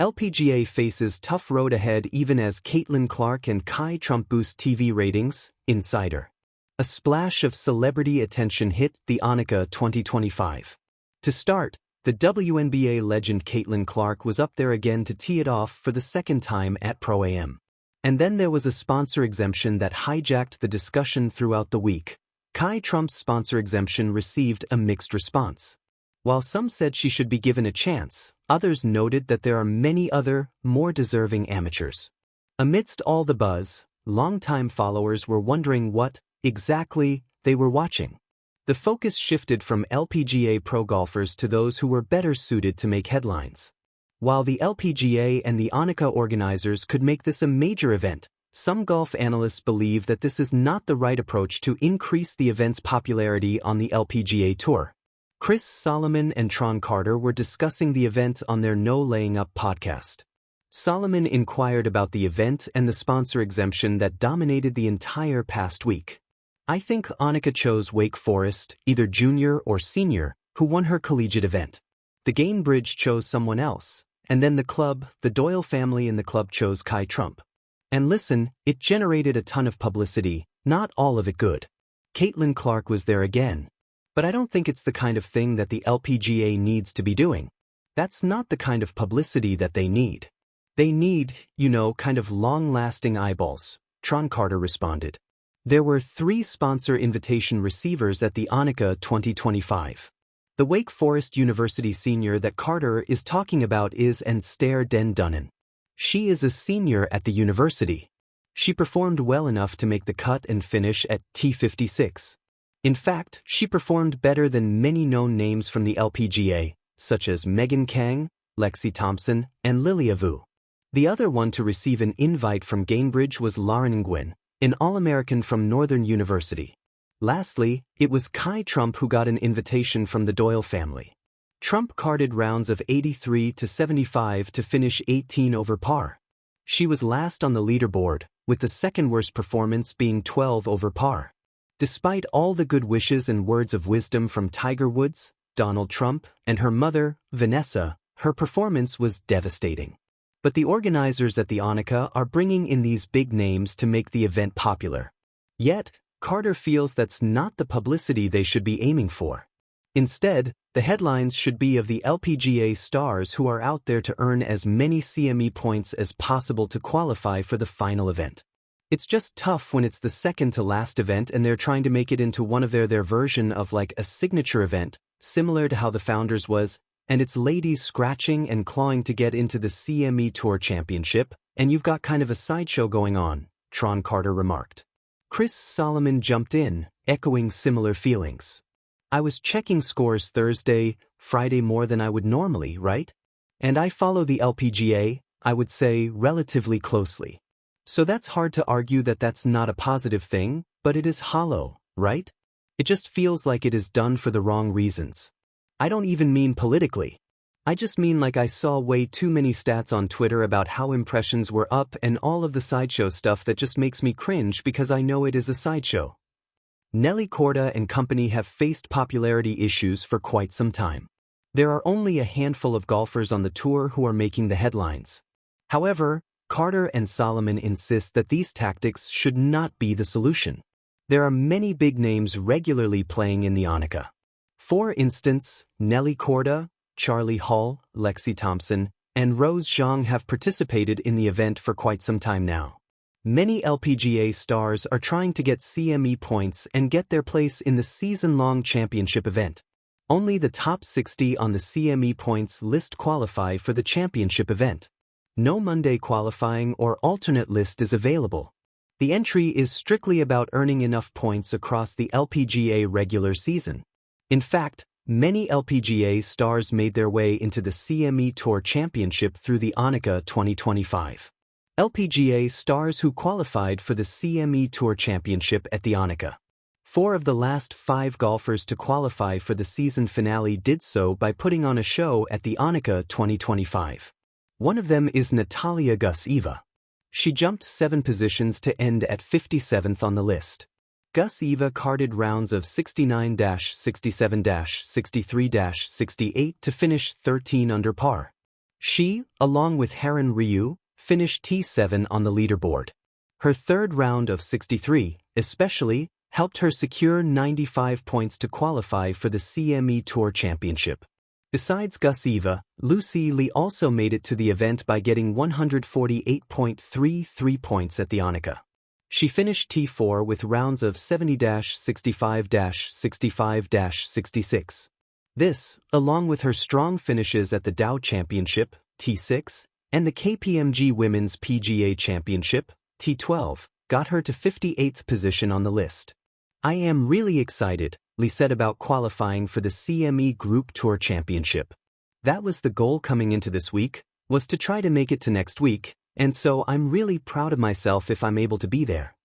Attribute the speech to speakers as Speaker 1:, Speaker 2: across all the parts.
Speaker 1: LPGA faces tough road ahead even as Caitlin Clark and Kai Trump boost TV ratings. Insider. A splash of celebrity attention hit the Annika 2025. To start, the WNBA legend Caitlin Clark was up there again to tee it off for the second time at Pro-Am. And then there was a sponsor exemption that hijacked the discussion throughout the week. Kai Trump's sponsor exemption received a mixed response. While some said she should be given a chance, others noted that there are many other, more deserving amateurs. Amidst all the buzz, longtime followers were wondering what, exactly, they were watching. The focus shifted from LPGA pro golfers to those who were better suited to make headlines. While the LPGA and the Annika organizers could make this a major event, some golf analysts believe that this is not the right approach to increase the event's popularity on the LPGA Tour. Chris Solomon and Tron Carter were discussing the event on their No Laying Up podcast. Solomon inquired about the event and the sponsor exemption that dominated the entire past week. I think Annika chose Wake Forest, either junior or senior, who won her collegiate event. The Gainbridge chose someone else, and then the club, the Doyle family and the club chose Kai Trump. And listen, it generated a ton of publicity, not all of it good. Caitlin Clark was there again. But I don't think it's the kind of thing that the LPGA needs to be doing. That's not the kind of publicity that they need. They need, kind of long-lasting eyeballs, Tron Carter responded. There were 3 sponsor invitation receivers at the Annika 2025. The Wake Forest University senior that Carter is talking about is Anster Den Dunnen. She is a senior at the university. She performed well enough to make the cut and finish at T56. In fact, she performed better than many known names from the LPGA, such as Megan Kang, Lexi Thompson, and Lilia Vu. The other one to receive an invite from Gainbridge was Lauren Nguyen, an All-American from Northern University. Lastly, it was Kai Trump who got an invitation from the Doyle family. Trump carded rounds of 83 to 75 to finish 18 over par. She was last on the leaderboard, with the second worst performance being 12 over par. Despite all the good wishes and words of wisdom from Tiger Woods, Donald Trump, and her mother, Vanessa, her performance was devastating. But the organizers at the Annika are bringing in these big names to make the event popular. Yet, Carter feels that's not the publicity they should be aiming for. Instead, the headlines should be of the LPGA stars who are out there to earn as many CME points as possible to qualify for the final event. It's just tough when it's the second to last event and they're trying to make it into one of their version of like a signature event, similar to how the Founders was, and it's ladies scratching and clawing to get into the CME Tour Championship, and you've got kind of a sideshow going on, Tron Carter remarked. Chris Solomon jumped in, echoing similar feelings. I was checking scores Thursday, Friday more than I would normally, right? And I follow the LPGA, I would say, relatively closely. So that's hard to argue that that's not a positive thing, but it is hollow, right? It just feels like it is done for the wrong reasons. I don't even mean politically. I just mean like I saw way too many stats on Twitter about how impressions were up and all of the sideshow stuff that just makes me cringe because I know it is a sideshow. Nelly Korda and company have faced popularity issues for quite some time. There are only a handful of golfers on the tour who are making the headlines. However, Carter and Solomon insist that these tactics should not be the solution. There are many big names regularly playing in the Annika. For instance, Nelly Korda, Charlie Hull, Lexi Thompson, and Rose Zhang have participated in the event for quite some time now. Many LPGA stars are trying to get CME points and get their place in the season-long championship event. Only the top 60 on the CME points list qualify for the championship event. No Monday qualifying or alternate list is available. The entry is strictly about earning enough points across the LPGA regular season. In fact, many LPGA stars made their way into the CME Tour Championship through the Annika 2025. LPGA stars who qualified for the CME Tour Championship at the Annika. 4 of the last 5 golfers to qualify for the season finale did so by putting on a show at the Annika 2025. One of them is Natalia Guseva. She jumped 7 positions to end at 57th on the list. Guseva carded rounds of 69-67-63-68 to finish 13 under par. She, along with Haran Ryu, finished T7 on the leaderboard. Her third round of 63, especially, helped her secure 95 points to qualify for the CME Tour Championship. Besides Gus Eva, Lucy Lee also made it to the event by getting 148.33 points at the Annika. She finished T4 with rounds of 70-65-65-66. This, along with her strong finishes at the Dow Championship, T6, and the KPMG Women's PGA Championship, T12, got her to 58th position on the list. "I am really excited," Lee said about qualifying for the CME Group Tour Championship. "That was the goal coming into this week, was to try to make it to next week, and so I'm really proud of myself if I'm able to be there."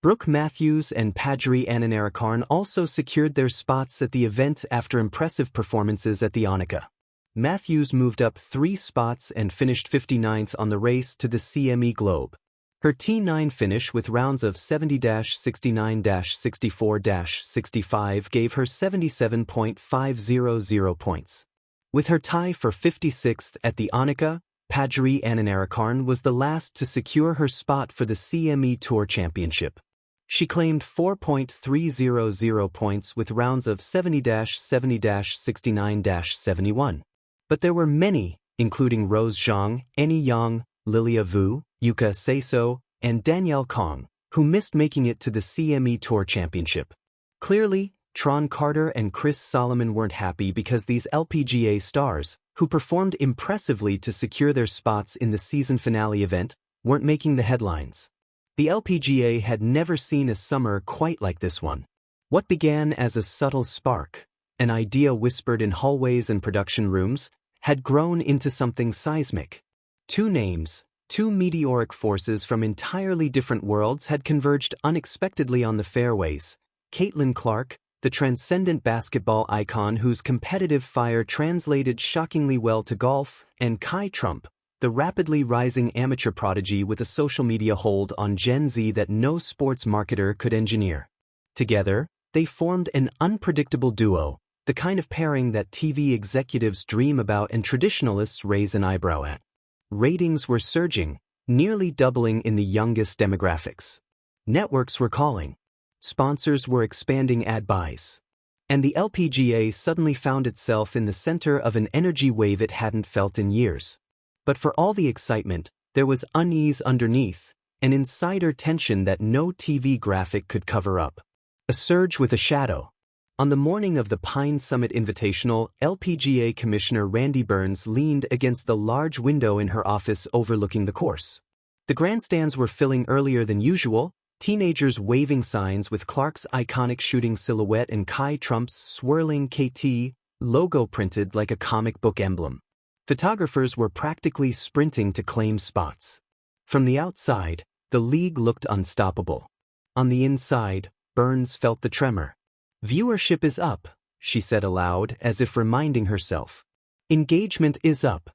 Speaker 1: Brooke Matthews and Padri Ananarakarn also secured their spots at the event after impressive performances at the Annika. Matthews moved up 3 spots and finished 59th on the race to the CME Globe. Her T9 finish with rounds of 70-69-64-65 gave her 77.500 points. With her tie for 56th at the Annika, Padri Ananarakarn was the last to secure her spot for the CME Tour Championship. She claimed 4.300 points with rounds of 70-70-69-71. But there were many, including Rose Zhang, Annie Yang, Lilia Vu, Yuka Seiso, and Danielle Kong, who missed making it to the CME Tour Championship. Clearly, Tron Carter and Chris Solomon weren't happy because these LPGA stars, who performed impressively to secure their spots in the season finale event, weren't making the headlines. The LPGA had never seen a summer quite like this one. What began as a subtle spark, an idea whispered in hallways and production rooms, had grown into something seismic. Two names, two meteoric forces from entirely different worlds had converged unexpectedly on the fairways. Caitlin Clark, the transcendent basketball icon whose competitive fire translated shockingly well to golf, and Kai Trump, the rapidly rising amateur prodigy with a social media hold on Gen Z that no sports marketer could engineer. Together, they formed an unpredictable duo, the kind of pairing that TV executives dream about and traditionalists raise an eyebrow at. Ratings were surging, nearly doubling in the youngest demographics. Networks were calling. Sponsors were expanding ad buys. And the LPGA suddenly found itself in the center of an energy wave it hadn't felt in years. But for all the excitement, there was unease underneath, an insider tension that no TV graphic could cover up. A surge with a shadow. On the morning of the Pine Summit Invitational, LPGA Commissioner Randy Burns leaned against the large window in her office overlooking the course. The grandstands were filling earlier than usual, teenagers waving signs with Clark's iconic shooting silhouette and Kai Trump's swirling KT logo printed like a comic book emblem. Photographers were practically sprinting to claim spots. From the outside, the league looked unstoppable. On the inside, Burns felt the tremor. "Viewership is up," she said aloud, as if reminding herself. "Engagement is up,